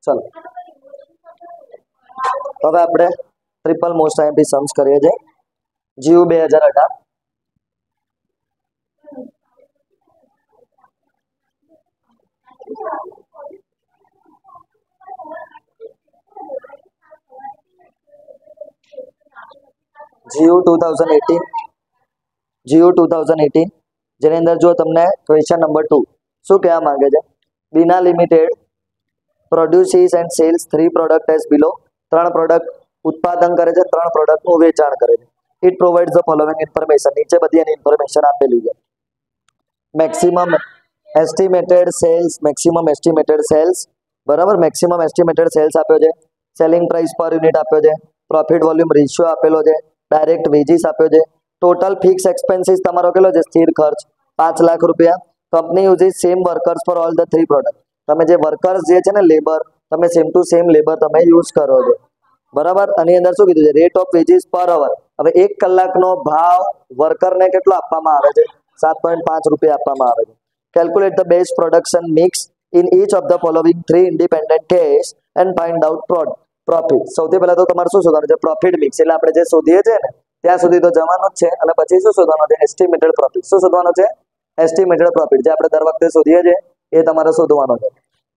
ચલો હવે આપણે ટ્રિપલ મોસ્ટ આઈએમપી सम्स કરીએ છીએ જીયુ 2018 જીયુ 2018 જેની અંદર જો તમને ક્વેશ્ચન નંબર 2 શું કહેવા માંગે છે Bina limited produces and sales 3 product as below 3 product ઉત્પાદન કરે છે 3 પ્રોડક્ટનું વેચાણ કરે છે it provides the following information નીચે બધી એની ઇન્ફોર્મેશન આપેલી છે મેક્સિમમ એસ્ટિમેટેડ સેલ્સ બરાબર મેક્સિમમ એસ્ટિમેટેડ સેલ્સ આપ્યો છે સેલિંગ પ્રાઇસ પર યુનિટ આપ્યો છે પ્રોફિટ વોલ્યુમ રેશિયો આપેલો છે ડાયરેક્ટ વેજીસ આપ્યો છે ટોટલ ફિક્સ એક્સપેન્સીસ તમારો કેટલો છે સ્થિર ખર્ચ 5 લાખ રૂપિયા company uses same workers for all the 3 product તમે જે વર્કર્સ જે છે ને લેબર તમે સેમ ટુ સેમ લેબર તમે યુઝ કરો છો બરાબર આની અંદર શું કીધું છે રેટ ઓફ વેજીસ પર અવર હવે 1 કલાકનો ભાવ વર્કરને કેટલો આપવામાં આવે છે 7.5 રૂપિયા આપવામાં આવે છે calculate the best production mix in inch of the following 3 independent case and find out profit સૌથી પહેલા તો તમારે શું શોધવાનું છે પ્રોફિટ મિક્સ એટલે આપણે જે શોધીએ છીએ ને ત્યાં સુધી તો જવાનું જ છે અને પછી શું શોધવાનું છે એસ્ટિમેટેડ પ્રોફિટ શું શોધવાનું છે એસ્ટિમેટેડ પ્રોફિટ જે આપણે દર વખતે શોધીએ છીએ એ તમારે શોધવાનો છે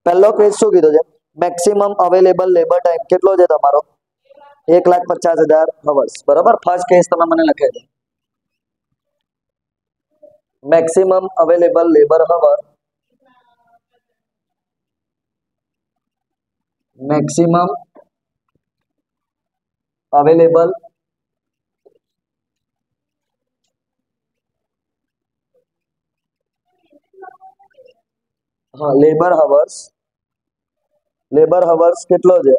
પહેલો કેસ શું કીધો છે મેક્સિમમ અવેલેબલ લેબર ટાઈમ કેટલો છે તમારો 1,50,000 અવર્સ બરાબર ફર્સ્ટ કેસ તમે મને લખી દો મેક્સિમમ અવેલેબલ લેબર અવર મેક્સિમમ અવેલેબલ હા લેબર હવર્સ કેટલો છે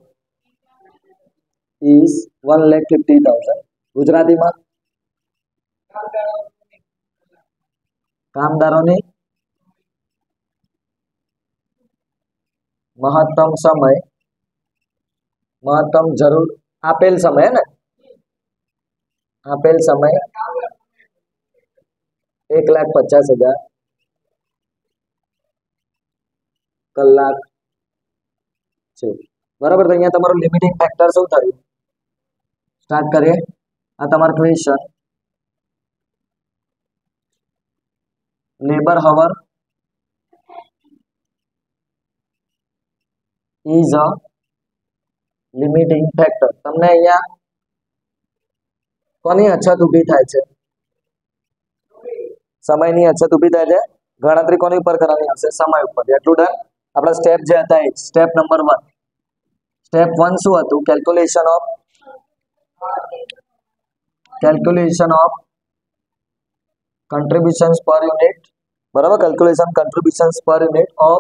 is 1,50,000 ગુજરાતીમાં કામદારોની મહત્તમ જરૂર આપેલ સમય ને આપેલ સમય 1,50,000 કલાક છે બરાબર તો અહીંયા તમારું લિમિટિંગ ફેક્ટર શું થયું સ્ટાર્ટ કરીએ આ તમારો question labour hour is a limiting factor તમને અહીંયા કોની અછત ઊભી થાય છે સમયની અછત ઊભી થાય છે ગણતરી કોની ઉપર કરવાની હશે સમય ઉપર એટલું ડન આપણા સ્ટેપ જે હતા એ સ્ટેપ નંબર 1 સ્ટેપ 1 શું હતું calculation of contributions per unit બરાબર calculation contributions per unit of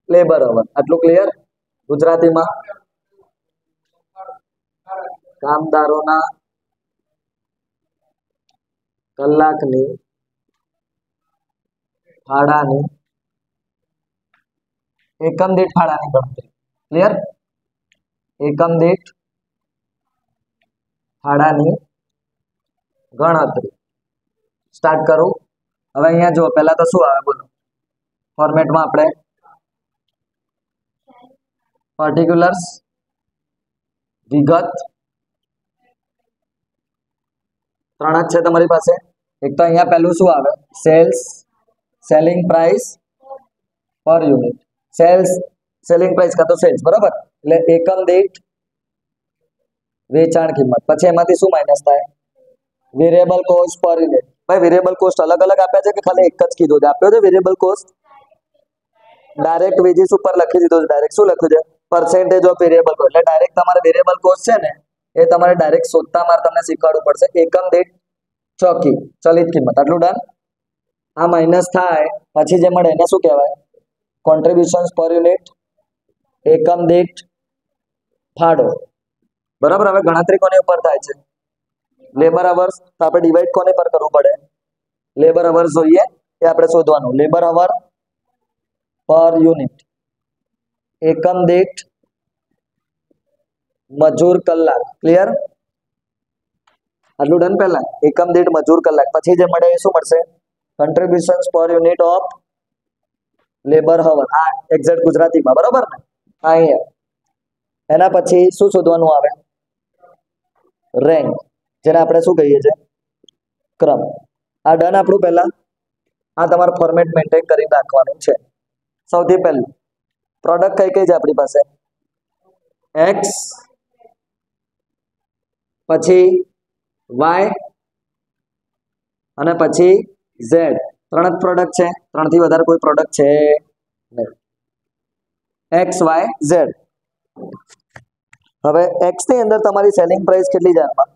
labor hour આટલું ક્લિયર ગુજરાતીમાં કામદારોના કલાકની ફાળાની એકમ દીઠ ફાળાની ગણતરી ક્લિયર એકમ દીઠ ફાળાની ગણતરી સ્ટાર્ટ કરું હવે અહીંયા જો પહેલા તો શું આવે બોલો ફોર્મેટમાં આપણે પર્ટિક્યુલર્સ વિગત 3 જ છે તમારી પાસે એક તો અહીંયા પહેલું શું આવે સેલિંગ પ્રાઇસ પર યુનિટ સેલિંગ પ્રાઇસ કાં તો સેલ્સ બરાબર એટલે એકમ દીઠ વેચાણ કિંમત પછી એમાંથી શું માઇનસ થાય વેરિયેબલ કોસ્ટ પર યુનિટ ભાઈ વેરિયેબલ કોસ્ટ અલગ અલગ આપ્યા છે કે ખાલી એક જ કીધું છે આપ્યો છે વેરિયેબલ કોસ્ટ ડાયરેક્ટ વેજીસ ઉપર લખી દીધો છે ડાયરેક્ટ શું લખ્યું છે પરસેન્ટેજ ઓફ વેરિયેબલ કોસ્ટ એટલે ડાયરેક્ટ તમારે વેરિયેબલ કોસ્ટ છે ને એ તમારે ડાયરેક્ટ શોધતા માર તમને શીખવાડવું પડશે એકમ દીઠ ચોકી ચલિત કિંમત આટલું ડન આ માઇનસ થાય પછી જે મળે એને શું કહેવાય કોન્ટ્રીબ્યુશન્સ પર યુનિટ એકમ દીઠ ફાળો બરાબર હવે ગણતરી કોની ઉપર થાય છે લેબર અવર્સ તો આપણે ડિવાઈડ કોને પર કરવું પડે લેબર અવર્સ જોઈએ એ આપણે શોધવાનું લેબર અવર પર યુનિટ એકમ દીઠ મજૂર કલાક ક્લિયર આટલું ડન પહેલા એકમ દીઠ મજૂર કલાક પછી જે મળે એ શું મળશે contributions per unit of labor hour આ એક્ઝેક્ટ ગુજરાતીમાં બરાબર ને અહીંયા એના પછી શું શોધવાનું આવે? રેન્ક, જેને આપણે શું કહીએ છીએ? ક્રમ. આ ડન આપણું. પહેલા આ તમારું ફોર્મેટ મેન્ટેન કરી રાખવાનું છે. સૌથી પહેલું પ્રોડક્ટ કઈ કઈ છે આપણી પાસે? એક્સ, પછી વાય અને પછી ઝેડ. 3 જ પ્રોડક્ટ છે, 3 થી વધારે કોઈ પ્રોડક્ટ છે નહીં. X, Y, Z. હવે એક્સ ની અંદર તમારી સેલિંગ પ્રાઇસ કેટલી છે આમાં?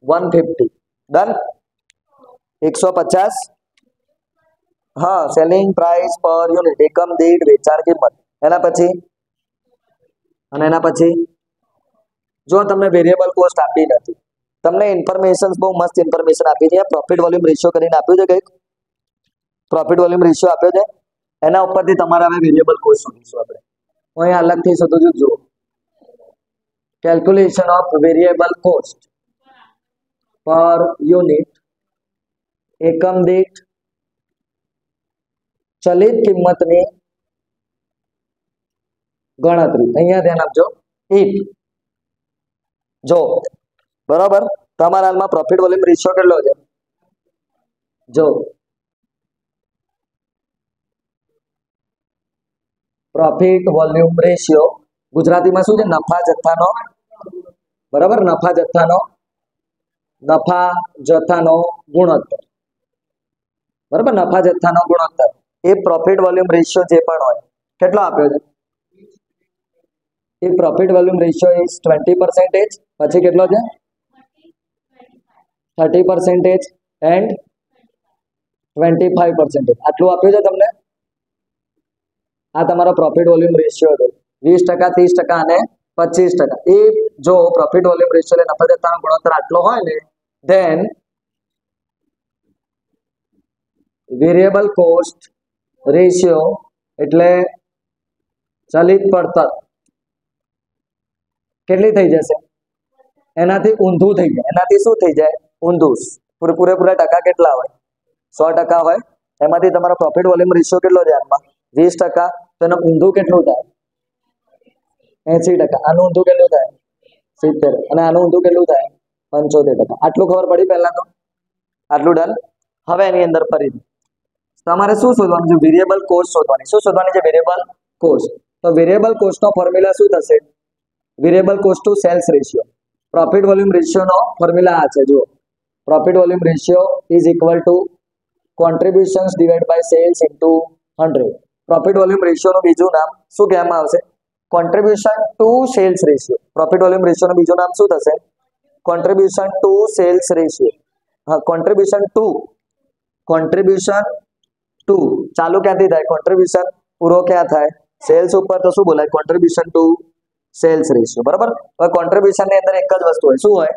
150. ડન. 150. હા, સેલિંગ પ્રાઇસ પર યુનિટ, એકમ દીઠ વેચાણ કિંમત. એના પછી જો તમને વેરિયેબલ કોસ્ટ આપી નથી, તમને ઇન્ફોર્મેશન બહુ મસ્ત ઇન્ફોર્મેશન આપી છે. પ્રોફિટ વોલ્યુમ રેશિયો કરીને આપ્યું છે કંઈક, પ્રોફિટ વોલ્યુમ રેશિયો આપ્યો છે. એના ઉપરથી તમારે હવે વેરિયેબલ કોસ્ટ શોધીશું આપણે. હું અહીંયા અલગથી શોધું છું. જુઓ, કેલ્ક્યુલેશન ઓફ વેરિયેબલ કોસ્ટ પર યુનિટ, એકમ દીઠ ચલિત કિંમતની ગણતરી. અહીંયા ધ્યાન આપજો. ઇફ જો બરાબર, તમારા હાલમાં પ્રોફિટ વોલ્યુમ રેશિયો કેટલો છે? જો પ્રોફિટ વોલ્યુમ રેશિયો ગુજરાતીમાં શું છે? નફા જથ્થાનો, બરાબર, નફા જથ્થાનો ગુણોત્તર, બરાબર, નફા જથ્થાનો ગુણોત્તર. એ પ્રોફિટ વોલ્યુમ રેશિયો જે પણ હોય, કેટલો આપ્યો છે? એ પ્રોફિટ વોલ્યુમ રેશિયો ઇઝ 20%. પછી કેટલો છે? 30% એન્ડ 25%. આટલું આપ્યું છે તમને. આ તમારો પ્રોફિટ વોલ્યુમ રેશિયો છે. 20%, 30% અને 25%. એ જો પ્રોફિટ વોલ્યુમ રેશિયો એટલે નફા જથ્થાનો ગુણોત્તર આટલો હોય ને, ધેન વેરિયેબલ કોસ્ટ રેશિયો એટલે ચલિત પડતર કેટલી થઈ જશે? એનાથી ઊંધું થઈ જાય. એનાથી શું થઈ જાય? ઊંધું. પૂરેપૂરા ટકા કેટલા હોય? 100% હોય. એમાંથી તમારો પ્રોફિટ વોલ્યુમ રેશિયો કેટલો છે આમાં? 20%. તો એનું ઊંધું કેટલું થાય? 80%. આનું ઊંધું કેટલું થાય? 70. અને આનું ઊંધું કેટલું થાય? 75%. આટલું ખબર પડી પહેલા તો? આટલું ડન. હવે એની અંદર ફરીથી તમારે શું શોધવાનું છે? વેરિયેબલ કોસ્ટ શોધવાની. શું શોધવાની છે? Variable cost. તો વેરિયેબલ કોસ્ટનો ફોર્મ્યુલા શું થશે? Variable cost to sales ratio. Profit volume રેશિયોનો ફોર્મ્યુલા આ છે. જુઓ, profit volume ratio is equal to contributions divide by sales into 100. Profit volume રેશિયોનું બીજું નામ શું કહેવામાં આવશે? Contribution to sales ratio. Profit volume રેશિયોનું બીજું નામ શું થશે? Contribution to sales ratio. હા, કોન્ટ્રીબ્યુશન ટુ ચાલુ ક્યાંથી થાય? કોન્ટ્રીબ્યુશન પૂરો ક્યાં થાય? સેલ્સ ઉપર. તો શું બોલાય? Contribution to sales ratio. બરાબર. હવે કોન્ટ્રીબ્યુશન ની અંદર એક જ વસ્તુ હોય. શું હોય?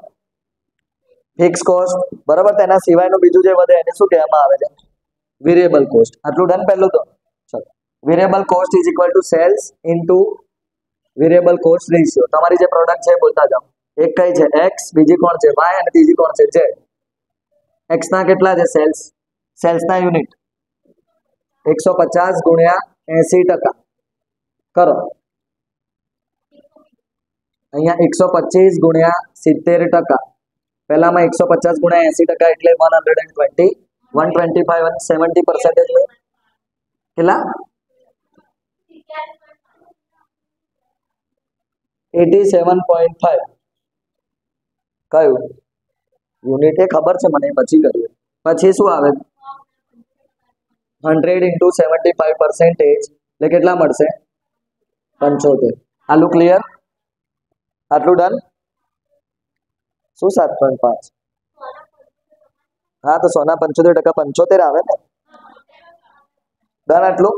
Fix cost. બરાબર. તેના સિવાયનું બીજું જે વધે એને શું કહેવામાં આવે છે? Variable cost. આટલું ડન પહેલું તો. ચલો, variable cost is equal to sales into variable cost ratio. તમારી જે પ્રોડક્ટ છે બોલતા જાઓ. એક કઈ છે? એક્સ, બીજી કોણ છે? વાય, અને બીજી કોણ છે? ઝેડ. એક્સ ના કેટલા છે? સેલ્સના યુનિટ 150 ગુણ્યા 80% કરો. અહીંયા 125 ગુણ્યા 70%. પહેલામાં 150 ગુણ્યા 80% એટલે 120, 125 અને 70%. કેટલા? 87.5. કયું યુનિટ? એ ખબર છે મને, પછી કર્યું. પછી શું આવે? 100 into 75% એટલે કેટલા મળશે? 75. આટલું ક્લિયર? આટલું ડન? શું 7.5? હા, તો 100% 75 આવે ને. ડન આટલું?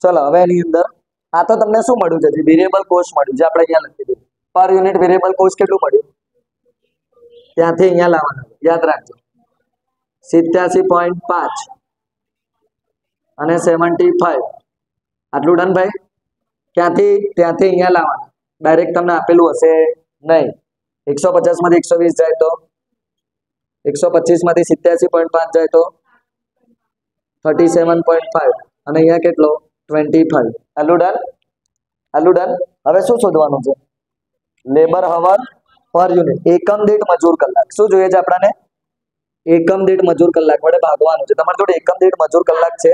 ચલો, હવે એની અંદર આ તો તમને શું મળ્યું છે? વેરિયેબલ કોસ્ટ મળ્યું, જે આપણે અહીંયા લખી દીધું. પર યુનિટ વેરિયેબલ કોસ્ટ કેટલું મળ્યું? ત્યાંથી અહીંયા લાવવાનું, યાદ રાખજો. 87.5 અને 75. આટલું ડન ભાઈ? ત્યાંથી અહીંયા લાવવાનું. ડાયરેક્ટ તમને આપેલું હશે નહીં. 150 માંથી 120 જાય તો 125 માંથી 87.5 જાય તો 37.5 અને અહીંયા કેટલો? 25. આટલું ડન? આટલું ડન. હવે શું શોધવાનું છે? લેબર હવર પર યુનિટ, એકમ દીઠ મજૂર કલાક. શું જોઈએ છે આપણને? એકમ દીઠ મજૂર કલાક વડે ભાગવાનું છે. તમારી જોડે એકમ દીઠ મજૂર કલાક છે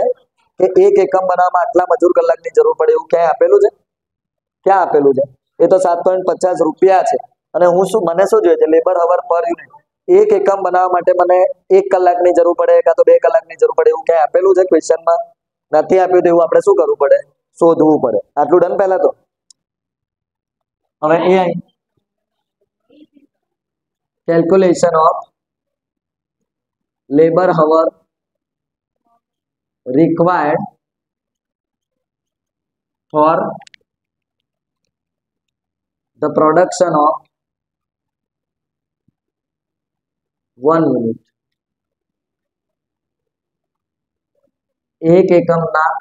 કે એક એકમ બનાવવામાં આટલા મજૂર કલાકની જરૂર પડે એવું ક્યાંય આપેલું છે? ક્યાં આપેલું છે? એ તો 7.50 રૂપિયા છે. અને મને શું જોઈએ છે? લેબર હવર પર યુનિટ. એક એકમ બનાવવા માટે મને 1 કલાકની જરૂર પડે કાં તો 2 કલાકની જરૂર પડે એવું ક્યાંય આપેલું છે ક્વેશ્ચનમાં? નથી આપ્યું. તો એવું આપણે શું કરવું પડે? શોધવું પડે. આટલું ડન. પહેલા તો હવે એ calculation of labour hour required for the production of 1 unit. એક એકમના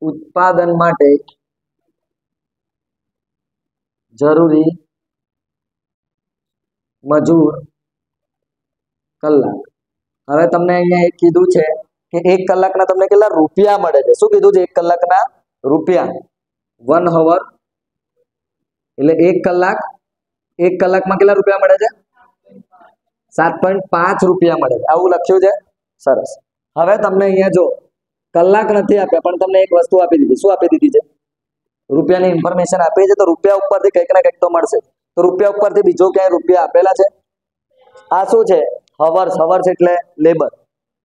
ઉત્પાદન માટે જરૂરી મજૂર કલાક. હવે તમને અહીંયા એક કીધું છે કે 1 કલાકના તમને કેટલા રૂપિયા મળે છે? શું કીધું છે? 1 કલાકના રૂપિયા. 1 hour એટલે 1 કલાક. 1 કલાકમાં કેટલા રૂપિયા મળે છે? 7.5 રૂપિયા મળે છે. આવું લખ્યું છે. સરસ. હવે તમને અહીંયા જો કલાક નથી આપ્યા પણ તમને એક વસ્તુ આપી દીધી. શું આપી દીધી છે? રૂપિયાની ઇન્ફોર્મેશન આપી છે. તો રૂપિયા ઉપરથી કંઈક ને કંઈક તો મળશે. તો રૂપિયા ઉપરથી બીજો ક્યાંય રૂપિયા આપેલા છે? આ શું છે? હવર્સ. હવર્સ એટલે લેબર.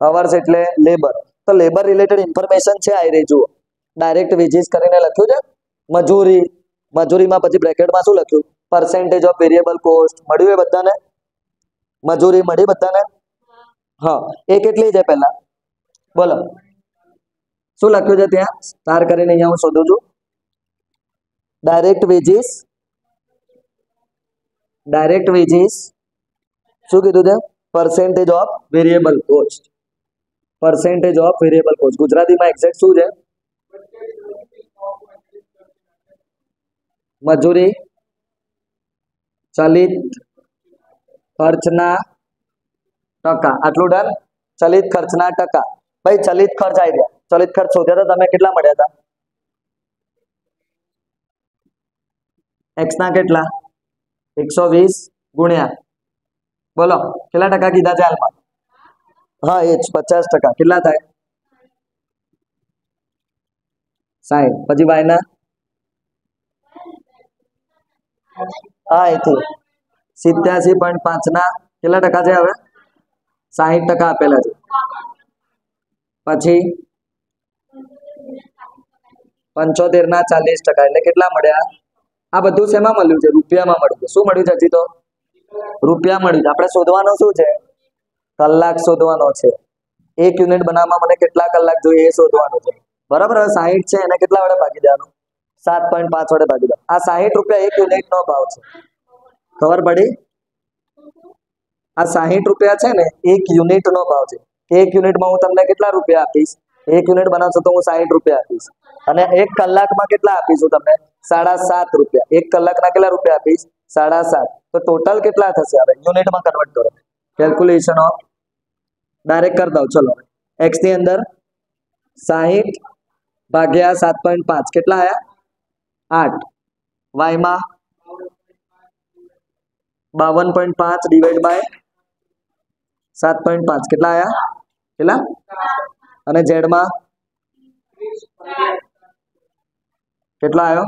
હવર્સ એટલે લેબર. તો લેબર રિલેટેડ ઇન્ફોર્મેશન છે. આ રહી જુઓ. ડાયરેક્ટ વેજીસ કરીને લખ્યું છે. મજૂરી. મજૂરીમાં પછી બ્રેકેટમાં શું લખ્યું? Percentage of variable cost. મળ્યું એ બધાને? મજૂરી મળી બધાને? હા. એ કેટલી છે પહેલા? બોલો. શું લખ્યું છે ત્યાં? સ્ટાર કરીને અહીંયા હું શોધું છું. Direct veggies. ડાયરેક્ટ વેજીસ શું કીધું છે? Percentage of variable cost. Percentage of variable cost ગુજરાતીમાં એક્ઝેક્ટ શું છે? મજૂરી ચલિત ખર્ચના ટકા. આટલું ડન. ચલિત ખર્ચના ટકા. ભાઈ ચલિત ખર્ચ આવી ગયા. ચલિત ખર્ચ શોધ્યા હતા તમે, કેટલા મળ્યા હતા? x ના કેટલા? 120 ગુણ્યા બોલો કેટલા ટકા કીધા છે હાલમાં? હા એ જ 50%. કેટલા થાય? 60. પછી y ના? હા એથી 87.5 ના કેટલા ટકા છે? હવે 60% આપેલા છે. પછી 75 ના 40%. એટલે કેટલા મળ્યા? આ બધું શેમાં મળ્યું છે? રૂપિયામાં મળ્યું છે. શું મળ્યું છે? હજી તો રૂપિયા મળ્યું છે. આપણે શોધવાનું શું છે? કલાક શોધવાનો છે. 1 યુનિટ બનાવવામાં મને કેટલા કલાક જોઈએ એ શોધવાનું છે. બરાબર. હવે 60 છે એને કેટલા વડે ભાગી દેવાનું? 7.5 વડે ભાગી દો. આ 60 રૂપિયા 1 યુનિટનો ભાવ છે. ખબર પડી? આ 60 રૂપિયા છે ને 1 યુનિટનો ભાવ છે. 1 યુનિટમાં હું તમને કેટલા રૂપિયા આપીશ? 1 યુનિટ બનાવશો તો હું 60 રૂપિયા આપીશ. અને 1 કલાકમાં કેટલા આપીશું તમને? 7.5 રૂપિયા. 1 કલાકના કેટલા રૂપિયા આપીશ? 7.5. તો ટોટલ કેટલા થશે? હવે યુનિટમાં કન્વર્ટ કરો. કેલ્ક્યુલેશન ઓફ ડાયરેક્ટ કરી દો. ચલો x ની અંદર 60 ભાગ્યા 7.5 કેટલા આયા? 8. y માં 52.5 ડિવાઈડ બાય 7.5 કેટલા આયા? કેટલા? અને z માં કેટલા આવ્યો?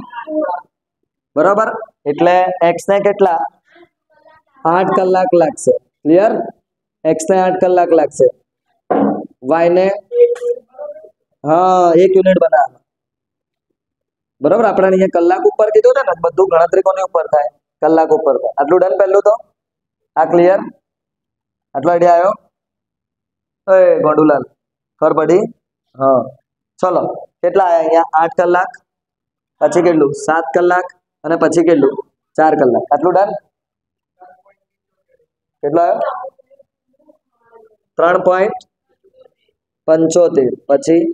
બરાબર. એટલે x ને કેટલા? 8 કલાક લાગશે. ક્લિયર? x ને 8 કલાક લાગશે. y ને હા 1 યુનિટ બનાવવા. બરાબર. આપણે અહીંયા કલાક ઉપર કીધું છે ને, બધું ગણતરી કોની ઉપર થાય? કલાક ઉપર થાય. આટલું ડન. પહેલું તો આ ક્લિયર? આટલો આઈડિયા આવ્યો? એ ગોંડુલાલ ખબર પડી? હા. ચલો કેટલા આયા અહીંયા? 8 કલાક. પછી કેટલું? 7 કલાક. અને પછી કેટલું? 4 કલાક. આટલું ડન. કેટલો આવ્યો? 3.75. પછી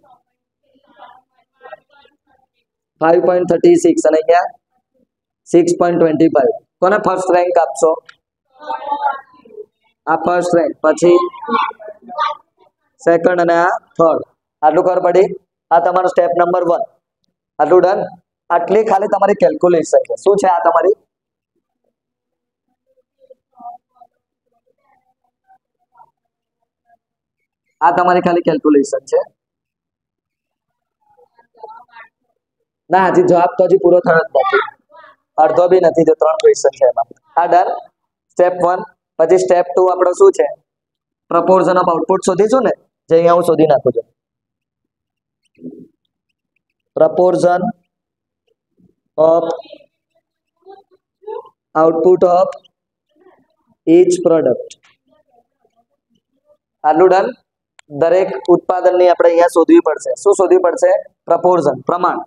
5.36 અને અહીંયા 6.25. કોને ફર્સ્ટ રેન્ક આપશો? આ ફર્સ્ટ રેન્ક. પછી સેકન્ડ અને આ થર્ડ. આટલું ખબર પડી? આ તમારો સ્ટેપ નંબર 1. આટલું ડન. આટલી ખાલી તમારી કેલ્ક્યુલેશન છે. શું છે આ તમારી? આ તમારી ખાલી કેલ્ક્યુલેશન છે. ના, હજી જવાબ તો હજી પૂરો થયો જ નથી. અડધો બી નથી, જો 3 ક્વેશ્ચન છે એમાં. આ ડન. સ્ટેપ 1. પછી સ્ટેપ 2 આપણો શું છે? પ્રપોર્શન ઓફ આઉટપુટ શોધીશું ને, જે અહીંયા હું શોધી નાખું છું. Proportion of output of each product. આટલું ડન. દરેક ઉત્પાદનની આપણે અહીંયા શોધવી પડશે. શું શોધવી પડશે? પ્રપોર્શન, પ્રમાણ.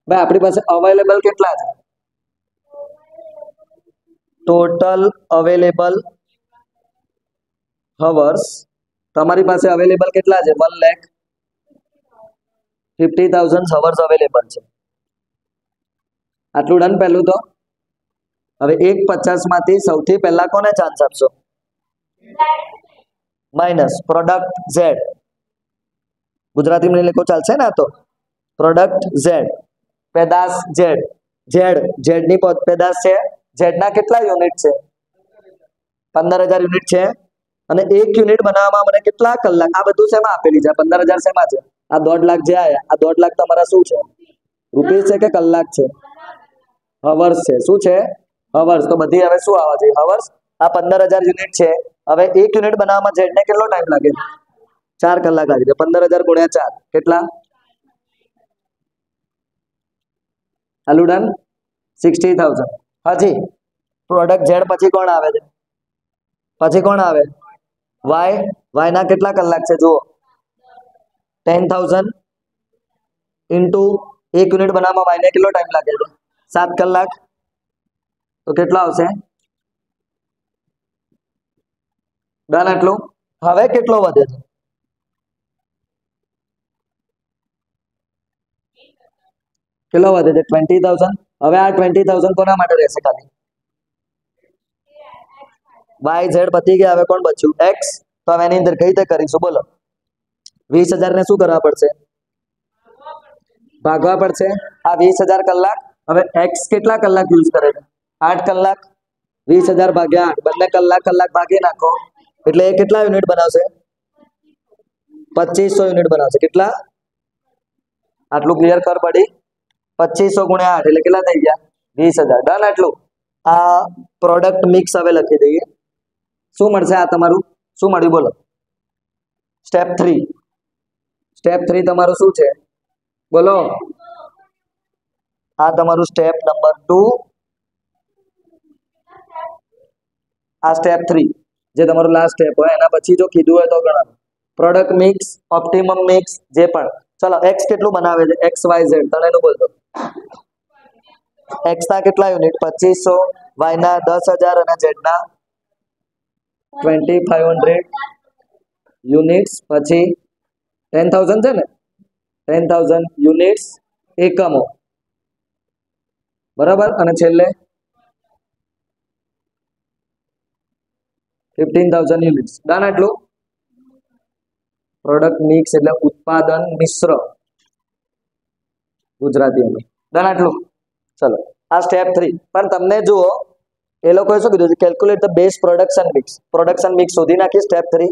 ભાઈ આપણી પાસે અવેલેબલ કેટલા છે? Total available hours. તમારી પાસે અવેલેબલ કેટલા છે? 1,50,000 હવર્સ અવેલેબલ છે. આટલું ડન. પહેલું તો હવે 1,50 માંથી સૌથી પહેલા કોને ચાન્સ આપશો? Minus product Z. ગુજરાતીમાં લખો ચાલશે ને? આ તો પ્રોડક્ટ ઝેડ, પેદાશ ઝેડ. ઝેડ ની પેદાશ છે. ઝેડ ના કેટલા યુનિટ છે? 15,000 યુનિટ છે. અને 1 યુનિટ બનાવવામાં મને કેટલા કલાક? આ બધું શેમાં આપેલી છે? 15,000 શેમાં છે? આ 1.5 લાખ જે આયા, આ 1.5 લાખ તમારા શું છે? રૂપીસ છે કે કલાક છે? હવર્સ છે. શું છે? હવર્સ. તો બધી હવે શું આવવા જોઈએ? હવર્સ. આ 15,000 યુનિટ છે. હવે 1 યુનિટ બનાવવામાં ઝેડ ને કેટલો ટાઈમ લાગે? 4 કલાક લાગે. 15,000 ગુણ્યા 4 કેટલા? આલું ડન. 60,000. હાજી. પ્રોડક્ટ ઝેડ પછી કોણ આવે છે? પછી કોણ આવે? વાય. વાય ના કેટલા કલાક છે? જુઓ, 10,000 ઇન્ટુ 1 યુનિટ બનાવવામાં વાય ને કેટલો ટાઈમ લાગે છે? 7 કલાક. તો કેટલા આવશે? ડન. એટલું. હવે કેટલો વધે છે? કેટલો વધે છે? 20,000. હવે આ 20,000 કોના માટે રહેશે? ખાલી વાય ઝેડ પતી ગયા. હવે કોણ બચ્યું? એક્સ. તો હવે એની અંદર કઈ રીતે કરીશું? બોલો. 20,000 ને શું કરવા પડશે? ભાગવા પડશે. આ 20,000 કલાક. હવે એક્સ કેટલા કલાક યુઝ કરે છે? 8 કલાક. 20,000 ભાગ્યા 8. બંને કલાક કલાક ભાગી નાખો એટલે એ કેટલા યુનિટ બનાવશે? 2500 યુનિટ બનાવશે. કેટલા? આટલું ક્લિયર કર પડી? 2500 ગુણ્યા 8 એટલે કેટલા થઈ ગયા? 20,000. ડન. આટલું. આ પ્રોડક્ટ મિક્સ હવે લખી દઈએ. શું મળશે? આ તમારું શું મળ્યું? બોલો. સ્ટેપ 3. સ્ટેપ 3 તમારું શું છે? બોલો. આ તમારું સ્ટેપ નંબર 2. આ સ્ટેપ 3 જે તમારું લાસ્ટ સ્ટેપ હોય એના પછી જો કીધું હોય તો ગણવાનું. પ્રોડક્ટ મિક્સ, ઓપ્ટિમમ મિક્સ, જે પણ. ચલો એક્સ કેટલું બનાવે છે? X Y Z. તને એનું બોલતો. એક્સ ના કેટલા યુનિટ? 2500, વાય ના 10,000 અને ઝેડ ના 2,500 યુનિટ્સ. પછી 10,000 છે ને? 10,000 યુનિટ્સ, એકમો. બરાબર. અને છેલ્લે 15,000 યુનિટ્સ. ડન. એટલું. પ્રોડક્ટ મિક્સ એટલે ઉત્પાદન મિશ્ર ગુજરાતીમાં. ડન. એટલું. ચલો આ સ્ટેપ 3. પણ તમને જુઓ એ લોકોએ શું કીધું છે? Calculate the base production mix. Production mix શોધી નાખી. સ્ટેપ 3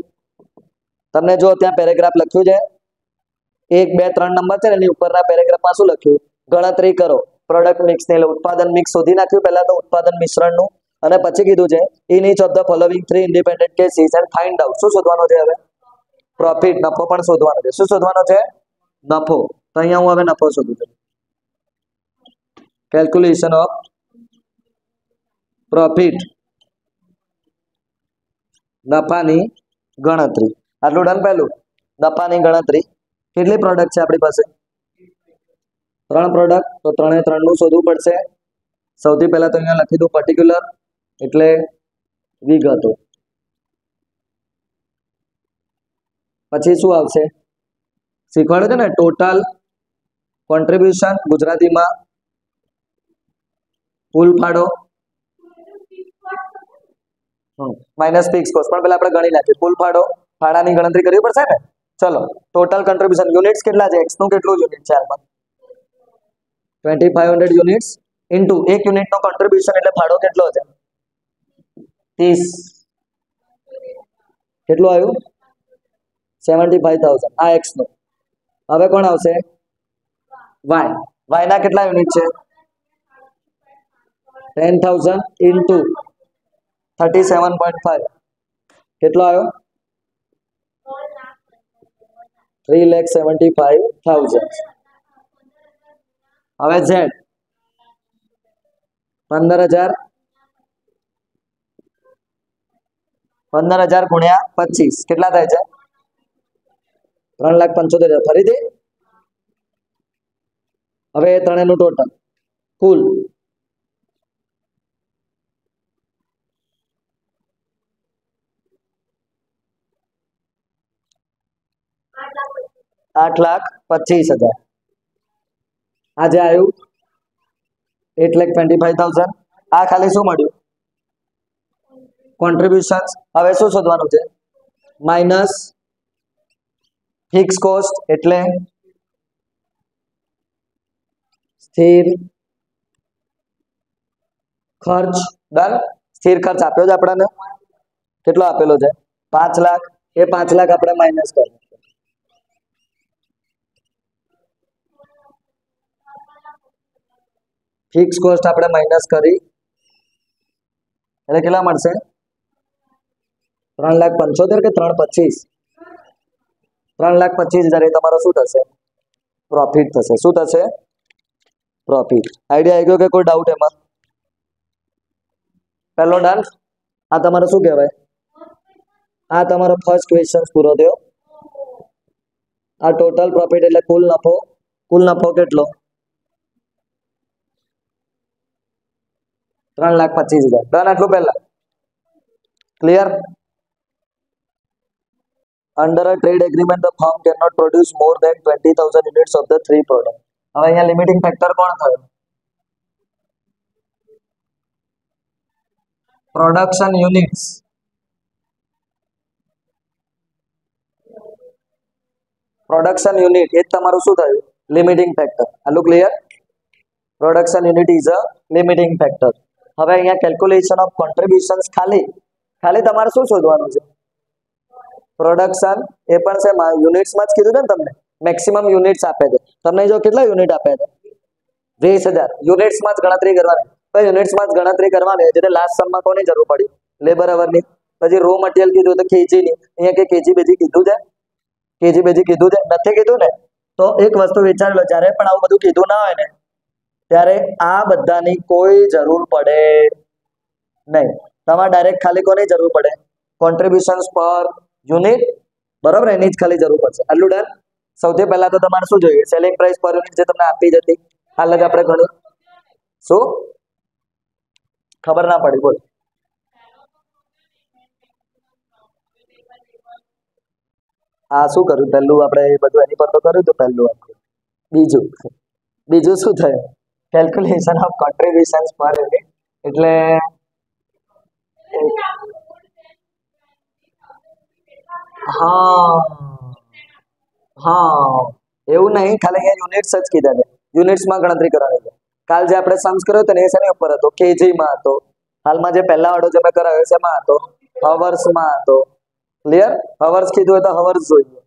તમને જો ત્યાં પેરેગ્રાફ લખ્યું છે 1, 2, 3 નંબર છે ને એની ઉપરના પેરેગ્રાફમાં શું લખ્યું? ગણતરી કરો પ્રોડક્ટ મિક્સ ને. એટલે ઉત્પાદન મિક્સ શોધી નાખ્યું પહેલા તો, ઉત્પાદન મિશ્રણનું. અને પછી કીધું છે in each of the following 3 independent cases and find out. શું શોધવાનું છે હવે? પ્રોફિટ, નફો પણ શોધવાનો છે. શું શોધવાનો છે? નફો. તો અહીંયા હું હવે નફો શોધું છું. કેલ્ક્યુલેશન ઓફ પ્રોફિટ, નફાની ગણતરી. આટલું ડન. પહેલું નફાની ગણતરી. કેટલી પ્રોડક્ટ છે આપણી પાસે? 3 પ્રોડક્ટ. તો 3 એ 3 નું શોધવું પડશે. સૌથી પહેલા તો અહીંયા લખી દઉં પર્ટિક્યુલર એટલે વિગતો. પછી શું આવશે? શીખવાડે છે ને ટોટલ કોન્ટ્રીબ્યુશન, ગુજરાતીમાં કુલ ફાળો, માઇનસ ફિક્સ કોસ્ટ. પણ પેલા આપણે ગણી નાખીએ. કુલ ફાળો, ફાળાની ગણતરી કરવી પડશે ને. ચલો ટોટલ કન્ટ્રીબ્યુશન યુનિટ્સ કેટલા છે? x નું કેટલું યુનિટ છે હાલમાં? 2500 યુનિટ્સ ઇન્ટુ એક યુનિટનો કન્ટ્રીબ્યુશન એટલે ફાળો કેટલો છે? 30. કેટલું આવ્યું? 75,000. આ x નું. હવે કોણ આવશે? y ના કેટલા યુનિટ છે? 10,000 ઇન્ટુ 37.5 કેટલો આવ્યો? 3,75,000. હવે z 15,000 ગુણ્યા 25 કેટલા થાય છે? 3,75,000. ફરીથી હવે એ ત્રણેયનું ટોટલ કુલ 8,25,000. આજે આવ્યું 8,25,000. આ ખાલી શું મળ્યું? કોન્ટ્રીબ્યુશન્સ. હવે શું શોધવાનું છે? માઇનસ ફિક્સ કોસ્ટ એટલે સ્થિર ખર્ચ. ડન. સ્થિર ખર્ચ આપ્યો છે આપણને. કેટલો આપેલો છે? 5 લાખ. એ 5 લાખ આપણે માઇનસ કરીએ. ફિક્સ કોસ્ટ આપણે માઇનસ કરી એટલે કેટલા મળશે? 3,75,000 કે 3,25,000? 3,25,000 એ તમારો શું થશે? પ્રોફિટ થશે. શું થશે? પ્રોફિટ. આઈડિયા આવી ગયો કે કોઈ ડાઉટ એમાં? પહેલો ડન. આ તમારો શું કહેવાય? આ તમારો ફર્સ્ટ ક્વેશ્ચન પૂરો થયો. આ ટોટલ પ્રોફિટ એટલે કુલ નફો. કુલ નફો કેટલો? 3,25,000. ડન. આટલું પહેલા clear? Under a trade agreement, the firm cannot produce more than 20,000 units of the three products. હવે અહીંયા લિમિટિંગ ફેક્ટર કોણ થયો? Production units. પ્રોડક્શન યુનિટ એ જ તમારું શું થયું? Limiting factor. આટલું clear? Production unit is a limiting factor. હવે અહીંયા કેલ્ક્યુલેશન ઓફ કોન્ટ્રીબ્યુશન્સ ખાલી તમારે શું શોધવાનું છે? પ્રોડક્શન. એ પણ છે યુનિટ્સમાં જ કીધું ને તમને. મેક્સિમમ યુનિટ્સ આપે છે તમને. જો કેટલા યુનિટ આપે છે? 20,000. યુનિટ્સમાં જ ગણતરી કરવાની. તો યુનિટ્સમાં જ ગણતરી કરવાની એટલે લાસ્ટ સમમાં કોની જરૂર પડી? લેબર અવરની. પછી રો મટીરિયલ કીધું તો કેજીની. અહીંયા કે કેજી બેજી કીધું છે? કેજી બેજી કીધું છે? નથી કીધું ને? તો એક વસ્તુ વિચારી લો, જ્યારે પણ આવું બધું કીધું ના હોય ને ત્યારે આ બધાની કોઈ જરૂર પડે નહીં. તમારે ડાયરેક્ટ ખાલી કોની જરૂર પડે? કોન્ટ્રીબ્યુશન્સ પર યુનિટ. બરાબર, એની જ ખાલી જરૂર પડશે. આટલું ડન. સૌથી પહેલા તો તમારે શું જોઈએ? સેલિંગ પ્રાઇસ પર યુનિટ જે તમને આપી જ હતી હાલ જ આપણે ગણ્યું. શું ખબર ના પડી? બોલ. આ શું કર્યું? પહેલું આપણે એ બધું એની પર તો કર્યું હતું પહેલું આખું. બીજું શું થયું? કેલ્ક્યુલેશન ઓફ કોન્ટ્રીબ્યુશન્સ પર યુનિટ એટલે હા એવું નહીં, ખાલી અહીંયા યુનિટ્સ જ કીધા છે. યુનિટ્સમાં ગણતરી કરવાની છે. કાલ જે આપણે સમ્સ કર્યો હતો ને એ શેની ઉપર હતો? કેજીમાં હતો. હાલમાં જે પહેલા વાળો જે મેં કરાવ્યો શેમાં હતો? હવર્સમાં હતો. ક્લિયર? હવર્સ કીધું હોય તો હવર્સ જોઈએ.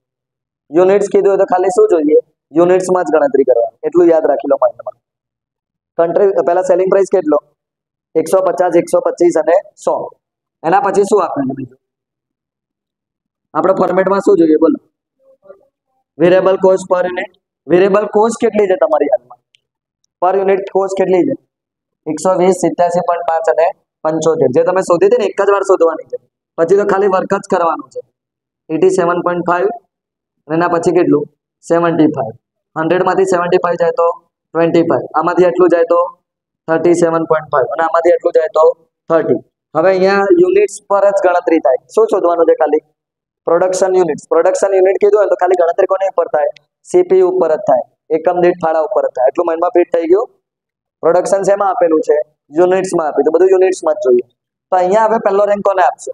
યુનિટ્સ કીધું હોય તો ખાલી શું જોઈએ? યુનિટ્સમાં જ ગણતરી કરવાની. એટલું યાદ રાખી લો માઇન્ડમાં. પહેલા સેલિંગ પ્રાઇસ કેટલો? 150, 125 અને 100. એના પછી શું આપેલું બીજું? આપણે ફોર્મેટમાં શું જોઈએ? બોલો. વેરિયેબલ કોસ્ટ પર યુનિટ. વેરિયેબલ કોસ્ટ કેટલી છે તમારી હાલમાં? પર યુનિટ કોસ્ટ કેટલી છે? 120, 87.5 અને 75. જે તમે શોધી હતી ને એક જ વાર શોધવાની છે. પછી તો ખાલી વર્ક જ કરવાનું છે. 87.5 અને એના પછી કેટલું? 75. 100 માંથી 75 જાય તો 25. આમાંથી એટલું જાય તો 37.5 અને આમાંથી એટલું જાય તો 30. હવે અહીંયા યુનિટ્સ પર જ ગણતરી થાય. શું શોધવાનું છે? ખાલી પ્રોડક્શન યુનિટ્સ. પ્રોડક્શન યુનિટ કીધું હોય તો ખાલી ગણતરી કોની ઉપર થાય? સીપીયુ ઉપર જ થાય. એકમ દીઠ ફાળા ઉપર જ થાય. એટલું માઇન્ડમાં ફિટ થઈ ગયું? પ્રોડક્શન શેમાં આપેલું છે? યુનિટ્સમાં આપ્યું. તો બધું યુનિટ્સમાં જ જોઈએ. તો અહીંયા હવે પહેલો રેન્ક કોને આપશો?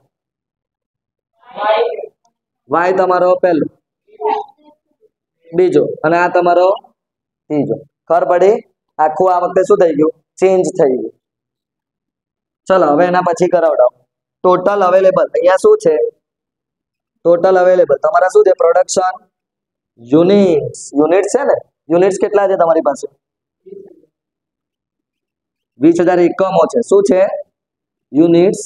વાય તમારો પહેલો. બીજો અને આ તમારો ત્રીજો. ખબર પડી? આખું આ વખતે શું થઈ ગયું? ચેન્જ થઈ ગયું. ચલો હવે એના પછી કરાવડાવો. ટોટલ અવેલેબલ અહીંયા શું છે? ટોટલ અવેલેબલ તમારા શું છે? Production units. યુનિટ છે ને? યુનિટ્સ કેટલા છે તમારી પાસે? 20,000 એકમો છે. શું છે? યુનિટ્સ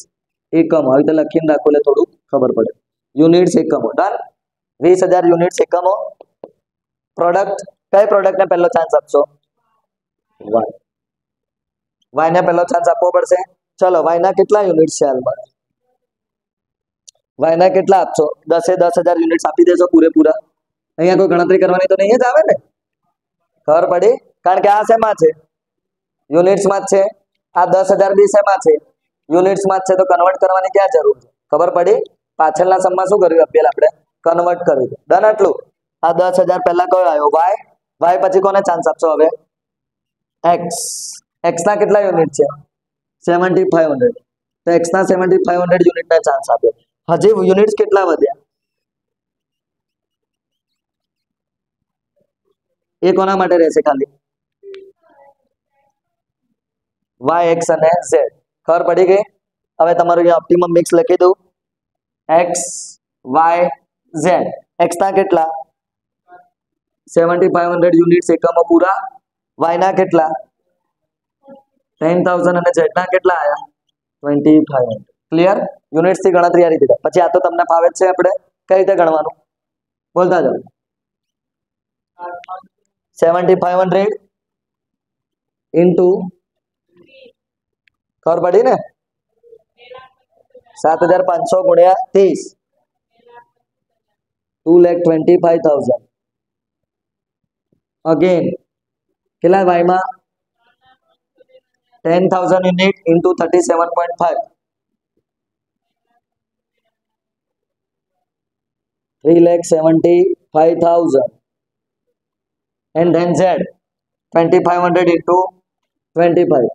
એકમો. આવી રીતે લખીને રાખો એટલે થોડું ખબર પડે. યુનિટ્સ એકમો. ડન. 20,000 યુનિટ્સ એકમો. પ્રોડક્ટ કઈ પ્રોડક્ટને પહેલો ચાન્સ આપશો? વાય. વાયને પહેલો ચાન્સ આપવો પડશે. ચલો વાયના કેટલા યુનિટ છે હાલમાં? વાયના કેટલા આપશો? 10,000 યુનિટ્સ આપી દેશો પૂરેપૂરા? અહીંયા કોઈ ગણતરી કરવાની તો નહીં જ આવે ને? ખબર પડી? કારણ કે આ શેમાં છે? યુનિટ્સમાં જ છે. આ 10,000 બી શેમાં છે? યુનિટ્સમાં જ છે. તો કન્વર્ટ કરવાની ક્યાં જરૂર છે? ખબર પડી? પાછળના સમમાં શું કર્યું અભ્યાલ આપણે? કન્વર્ટ કર્યું. ડન આટલું. આ 10,000 પહેલા કયો આવ્યો? વાય. વાય પછી કોને ચાન્સ આપશો હવે? એક્સ. એક્સના કેટલા યુનિટ છે? 7,500. તો એક્સના 7,500 યુનિટને ચાન્સ આપ્યો. હજી યુનિટ્સ કેટલા વધ્યા? એ કોના માટે રહેશે ખાલી? વાય, એક્સ અને ઝેડ. ખબર પડી ગઈ? હવે તમારું જે ઓપ્ટિમમ મિક્સ લખી દઉં. X, Y, Z. એક્સના કેટલા? 7,500 યુનિટ્સ એકમો પૂરા. વાયના કેટલા? 10,000 અને ઝેડના કેટલા આયા? 2,500. ક્લિયર? યુનિટ્સ થી ગણતરી આ રીતે થાય. પછી આ તો તમને ફાવે જ છે. આપણે કઈ રીતે ગણવાનું? બોલતા જાઓ. 7,500 ઇન્ટુ, ખબર પડી ને? 7,500 ગુણ્યા 30. 2,25,000. અગેન કેટલા વાયમાં? 10,000 unit into 37.5. 3,75,000. And then Z 2,500 into 25.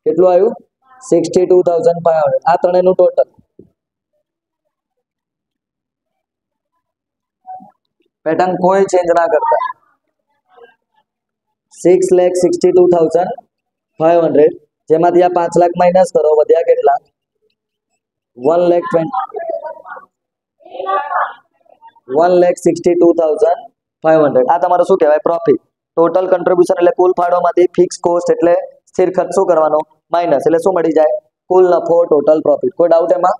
કેટલું આવ્યું? 62,500. આ ત્રણેયનું ટોટલ. પેટર્ન કોઈ ચેન્જ ના કરતા. 6,62,500. જેમાંથી આ 5 લાખ માઇનસ કરો, વધ્યા કેટલા? 1,62,500. આ તમારું શું કહેવાય? પ્રોફિટ. ટોટલ કન્ટ્રીબ્યુશન એટલે કુલ ફાળોમાંથી ફિક્સ કોસ્ટ એટલે સ્થિર ખર્ચ શું કરવાનો? માઇનસ. એટલે શું મળી જાય? કુલ નફો, ટોટલ પ્રોફિટ. કોઈ ડાઉટ એમાં?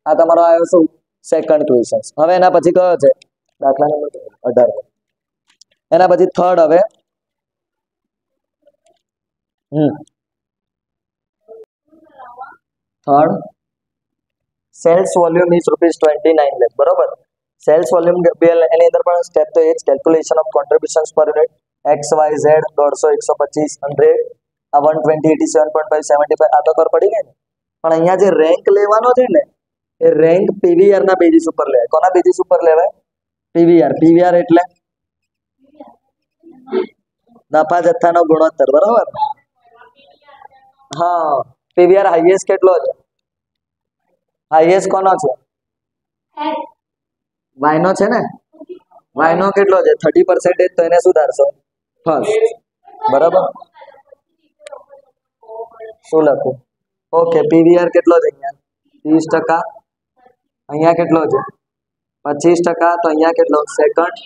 આ તમારો આવ્યો શું? Second question. હવે એના પછી કયો છે? દાખલા નંબર 18. એના પછી થર્ડ. હવે third sales volume is ₹29 lakh. બરોબર? સેલ્સ વોલ્યુમ એની અંદર પણ સ્ટેપ તો એ જ. કેલ્ક્યુલેશન ઓફ કોન્ટ્રીબ્યુશન્સ પર યુનિટ. એક્સ, વાય, ઝેડ 150, 125, 100, આ 120, 87.5, 75. આ તો ખબર પડી ગઈ ને? પણ અહીંયા જે રેન્ક લેવાનો છે ને, એ રેન્ક પીવીઆર ના બેઝિસ ઉપર લેવાય. કોના બેઝિસ ઉપર લેવાય? પીવીઆર. પીવીઆર એટલે નફા જથ્થાનો ગુણોત્તર. બરાબર? હા. પીવીઆર હાઈએસ્ટ કેટલો છે? હાઈએસ્ટ કોનો છે? વાયનો છે ને? વાયનો કેટલો છે? 30%. તો એને સુધારશો ફર્સ્ટ. બરાબર? શું લખું? ઓકે. પીવીઆર કેટલો છે અહીંયા? 30%. અહીંયા કેટલો છે? 25%. તો અહીંયા કેટલો? સેકન્ડ.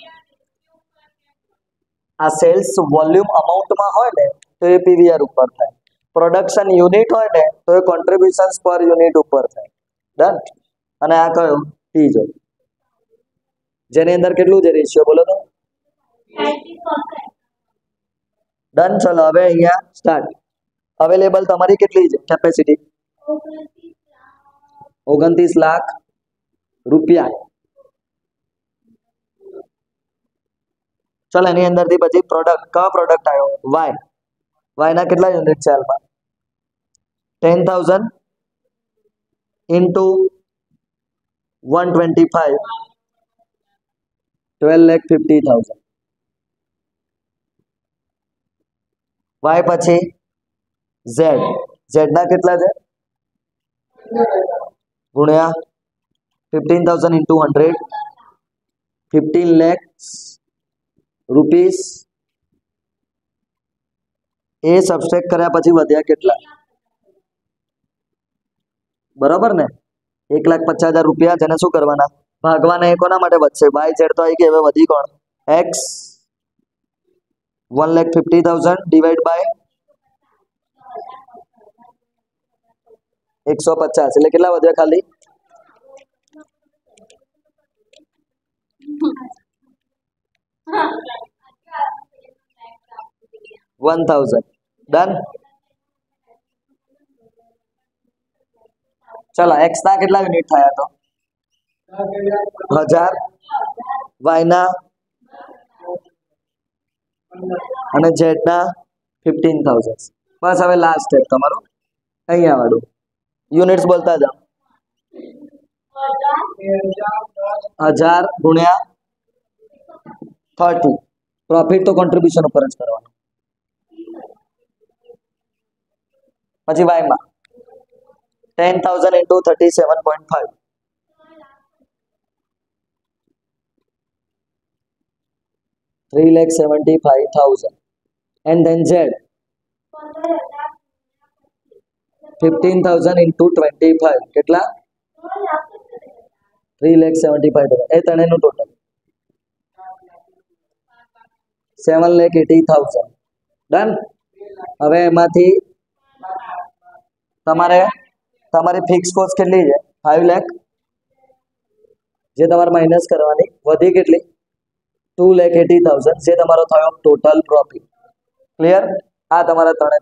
આ સેલ્સ વોલ્યુમ અમાઉન્ટમાં હોય ને તો એ પીવીઆર ઉપર થાય. પ્રોડક્શન યુનિટ હોય ને તો એ કોન્ટ્રીબ્યુશન્સ પર યુનિટ ઉપર થાય. ડન. અને આ કયો? ત્રીજો. જેની અંદર કેટલું છે રેશિયો? બોલો તો. ડન. ચલો હવે અહીંયા સ્ટાર્ટ. અવેલેબલ તમારી કેટલી છે કેપેસિટી? 29 લાખ રૂપિયા. ચલો એની અંદરથી પછી પ્રોડક્ટ. કયો પ્રોડક્ટ આવ્યો? વાય. વાયના કેટલા યુનિટ છે હાલમાં? 10,000 ઇન્ટુ 125, 12,50,000. વાય પછી ઝેડ. ઝેડના કેટલા છે? ગુણ્યા 15,000 into 100, 15 lakhs રૂપીસ. એ સબસ્ટ્રેક્ટ કર્યા પછી વધ્યા કેટલા? બરોબર ને? 1,50,000 રૂપિયા, જેને શું કરવાના? ભાગવાના. એ કોના માટે વધશે? વાય ઝેડ તો આવી ગઈ, હવે વધી કોણ? એક્સ. 1,50,000 ડિવાઈડ બાય 150, એટલે કેટલા વધ્યા ખાલી? 1,000. ડન. ચલો, એક્સ ના કેટલા યુનિટ થયા તો? 1000, વાય ના અને ઝેડ ના 15,000. બસ, હવે લાસ્ટ સ્ટેપ તમારું અહીંયા વાળું. યુનિટ્સ બોલતા જાઓ. 1000 ગુણ્યા 30. પ્રોફિટ તો કોન્ટ્રીબ્યુશન ઉપર જ કરવાનું. પછી વાય માં 10,000 into 37.5. 3,75,000. And then Z 15,000 into 25. કેટલા? 3,75,000. એ ત્રણેયનું ટોટલ 7,80,000. ડન. હવે એમાંથી તમારી ફિક્સ કોસ્ટ કેટલી છે? 5 લાખ, જે તમારે માઇનસ કરવાની. વધી કેટલી? 2,80,000, જે તમારો થયો ટોટલ પ્રોફિટ. ક્લિયર? આ તમારા 3